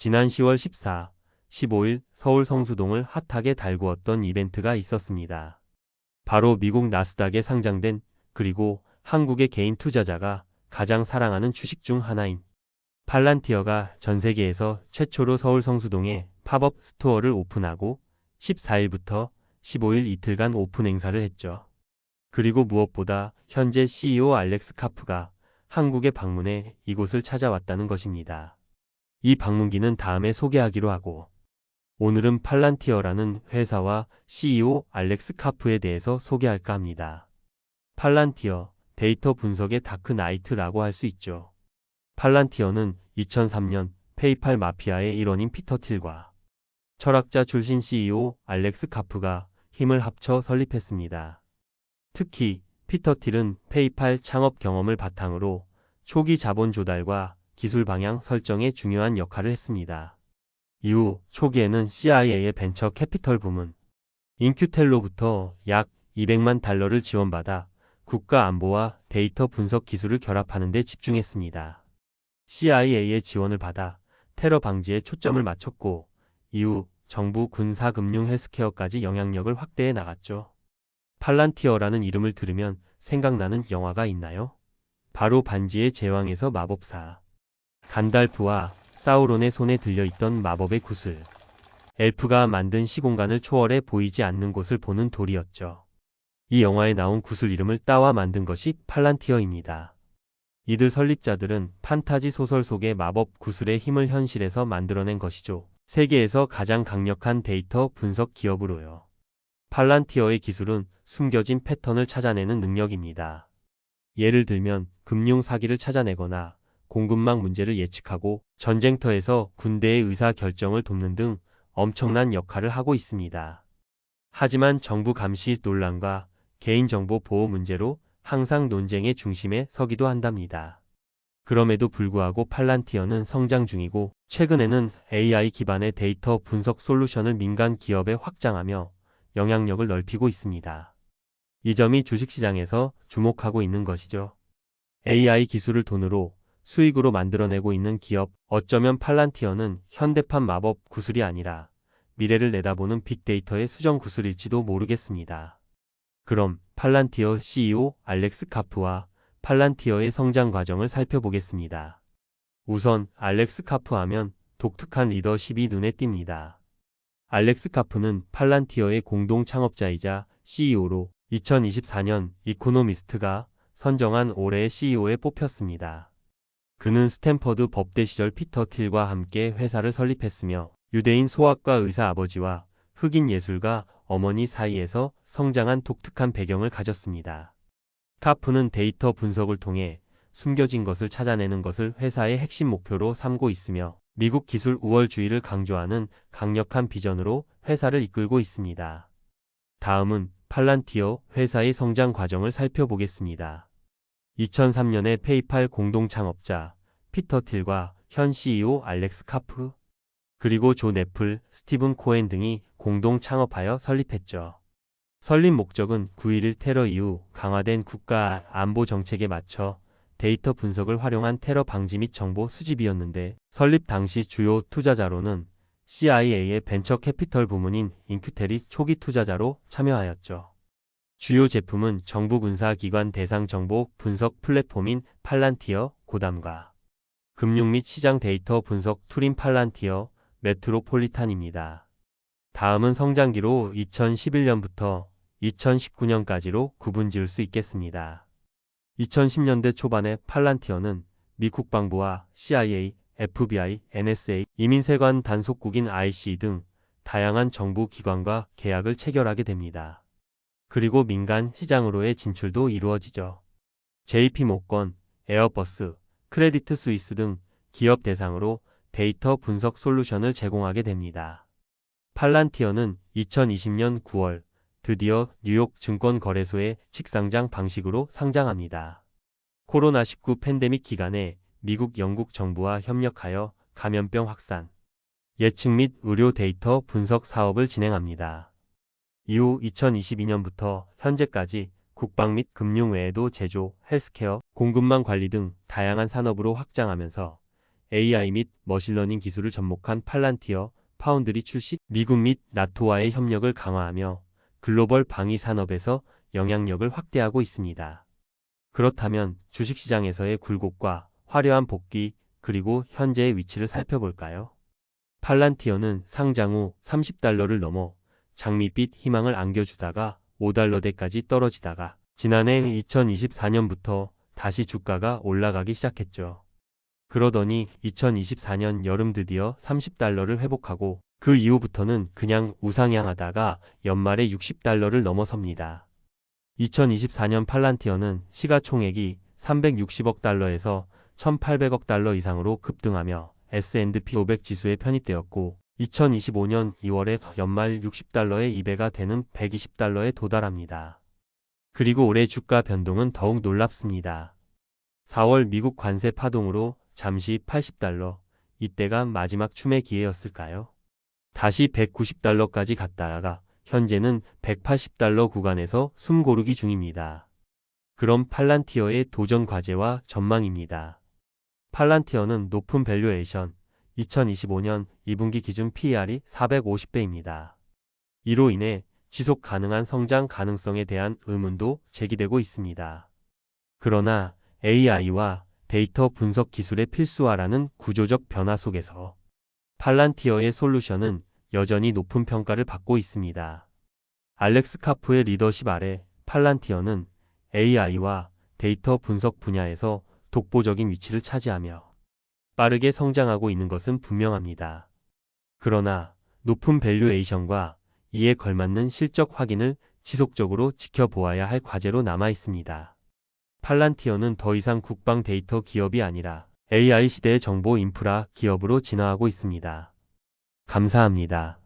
지난 10월 14, 15일 서울 성수동을 핫하게 달구었던 이벤트가 있었습니다. 바로 미국 나스닥에 상장된 그리고 한국의 개인 투자자가 가장 사랑하는 주식 중 하나인 팔란티어가 전 세계에서 최초로 서울 성수동에 팝업 스토어를 오픈하고 14일부터 15일 이틀간 오픈 행사를 했죠. 그리고 무엇보다 현재 CEO 알렉스 카프가 한국에 방문해 이곳을 찾아왔다는 것입니다. 이 방문기는 다음에 소개하기로 하고 오늘은 팔란티어라는 회사와 CEO 알렉스 카프에 대해서 소개할까 합니다. 팔란티어, 데이터 분석의 다크나이트라고 할 수 있죠. 팔란티어는 2003년 페이팔 마피아의 일원인 피터 틸과 철학자 출신 CEO 알렉스 카프가 힘을 합쳐 설립했습니다. 특히 피터 틸은 페이팔 창업 경험을 바탕으로 초기 자본 조달과 기술 방향 설정에 중요한 역할을 했습니다. 이후 초기에는 CIA의 벤처 캐피털 부문 인큐텔로부터 약 200만 달러를 지원받아 국가 안보와 데이터 분석 기술을 결합하는 데 집중했습니다. CIA의 지원을 받아 테러 방지에 초점을 맞췄고 이후 정부, 군사, 금융, 헬스케어까지 영향력을 확대해 나갔죠. 팔란티어라는 이름을 들으면 생각나는 영화가 있나요? 바로 반지의 제왕에서 마법사 간달프와 사우론의 손에 들려있던 마법의 구슬. 엘프가 만든 시공간을 초월해 보이지 않는 곳을 보는 돌이었죠. 이 영화에 나온 구슬 이름을 따와 만든 것이 팔란티어입니다. 이들 설립자들은 판타지 소설 속의 마법 구슬의 힘을 현실에서 만들어낸 것이죠. 세계에서 가장 강력한 데이터 분석 기업으로요. 팔란티어의 기술은 숨겨진 패턴을 찾아내는 능력입니다. 예를 들면 금융 사기를 찾아내거나 공급망 문제를 예측하고 전쟁터에서 군대의 의사 결정을 돕는 등 엄청난 역할을 하고 있습니다. 하지만 정부 감시 논란과 개인정보 보호 문제로 항상 논쟁의 중심에 서기도 한답니다. 그럼에도 불구하고 팔란티어는 성장 중이고 최근에는 AI 기반의 데이터 분석 솔루션을 민간 기업에 확장하며 영향력을 넓히고 있습니다. 이 점이 주식시장에서 주목하고 있는 것이죠. AI 기술을 돈으로 수익으로 만들어내고 있는 기업, 어쩌면 팔란티어는 현대판 마법 구슬이 아니라 미래를 내다보는 빅데이터의 수정 구슬일지도 모르겠습니다. 그럼 팔란티어 CEO 알렉스 카프와 팔란티어의 성장 과정을 살펴보겠습니다. 우선 알렉스 카프 하면 독특한 리더십이 눈에 띕니다. 알렉스 카프는 팔란티어의 공동 창업자이자 CEO로 2024년 이코노미스트가 선정한 올해의 CEO에 뽑혔습니다. 그는 스탠퍼드 법대 시절 피터 틸과 함께 회사를 설립했으며 유대인 소아과 의사 아버지와 흑인 예술가 어머니 사이에서 성장한 독특한 배경을 가졌습니다. 카프는 데이터 분석을 통해 숨겨진 것을 찾아내는 것을 회사의 핵심 목표로 삼고 있으며 미국 기술 우월주의를 강조하는 강력한 비전으로 회사를 이끌고 있습니다. 다음은 팔란티어 회사의 성장 과정을 살펴보겠습니다. 2003년에 페이팔 공동 창업자 피터 틸과 현 CEO 알렉스 카프, 그리고 존 애플, 스티븐 코엔 등이 공동 창업하여 설립했죠. 설립 목적은 9.11 테러 이후 강화된 국가 안보 정책에 맞춰 데이터 분석을 활용한 테러 방지 및 정보 수집이었는데 설립 당시 주요 투자자로는 CIA의 벤처 캐피털 부문인 인큐텔이 초기 투자자로 참여하였죠. 주요 제품은 정부 군사기관 대상 정보 분석 플랫폼인 팔란티어 고담과 금융 및 시장 데이터 분석 툴인 팔란티어 메트로폴리탄입니다. 다음은 성장기로 2011년부터 2019년까지로 구분 지을 수 있겠습니다. 2010년대 초반에 팔란티어는 미 국방부와 CIA, FBI, NSA, 이민세관 단속국인 IC 등 다양한 정부 기관과 계약을 체결하게 됩니다. 그리고 민간 시장으로의 진출도 이루어지죠. JP모건, 에어버스, 크레디트 스위스 등 기업 대상으로 데이터 분석 솔루션을 제공하게 됩니다. 팔란티어는 2020년 9월 드디어 뉴욕 증권거래소의 직상장 방식으로 상장합니다. 코로나19 팬데믹 기간에 미국, 영국 정부와 협력하여 감염병 확산, 예측 및 의료 데이터 분석 사업을 진행합니다. 이후 2022년부터 현재까지 국방 및 금융 외에도 제조, 헬스케어, 공급망 관리 등 다양한 산업으로 확장하면서 AI 및 머신러닝 기술을 접목한 팔란티어, 파운드리 출시, 미국 및 나토와의 협력을 강화하며 글로벌 방위 산업에서 영향력을 확대하고 있습니다. 그렇다면 주식시장에서의 굴곡과 화려한 복귀, 그리고 현재의 위치를 살펴볼까요? 팔란티어는 상장 후 $30를 넘어 장밋빛 희망을 안겨주다가 $5대까지 떨어지다가 지난해 2024년부터 다시 주가가 올라가기 시작했죠. 그러더니 2024년 여름 드디어 $30를 회복하고 그 이후부터는 그냥 우상향하다가 연말에 $60를 넘어섭니다. 2024년 팔란티어는 시가총액이 $360억 달러에서 $1,800억 달러 이상으로 급등하며 S&P 500 지수에 편입되었고 2025년 2월에 연말 $60의 2배가 되는 $120에 도달합니다. 그리고 올해 주가 변동은 더욱 놀랍습니다. 4월 미국 관세 파동으로 잠시 $80, 이때가 마지막 춤의 기회였을까요? 다시 $190까지 갔다가 현재는 $180 구간에서 숨 고르기 중입니다. 그럼 팔란티어의 도전 과제와 전망입니다. 팔란티어는 높은 밸류에이션, 2025년 2분기 기준 PER이 450배입니다. 이로 인해 지속 가능한 성장 가능성에 대한 의문도 제기되고 있습니다. 그러나 AI와 데이터 분석 기술의 필수화라는 구조적 변화 속에서 팔란티어의 솔루션은 여전히 높은 평가를 받고 있습니다. 알렉스 카프의 리더십 아래 팔란티어는 AI와 데이터 분석 분야에서 독보적인 위치를 차지하며 빠르게 성장하고 있는 것은 분명합니다. 그러나 높은 밸류에이션과 이에 걸맞는 실적 확인을 지속적으로 지켜보아야 할 과제로 남아 있습니다. 팔란티어는 더 이상 국방 데이터 기업이 아니라 AI 시대의 정보 인프라 기업으로 진화하고 있습니다. 감사합니다.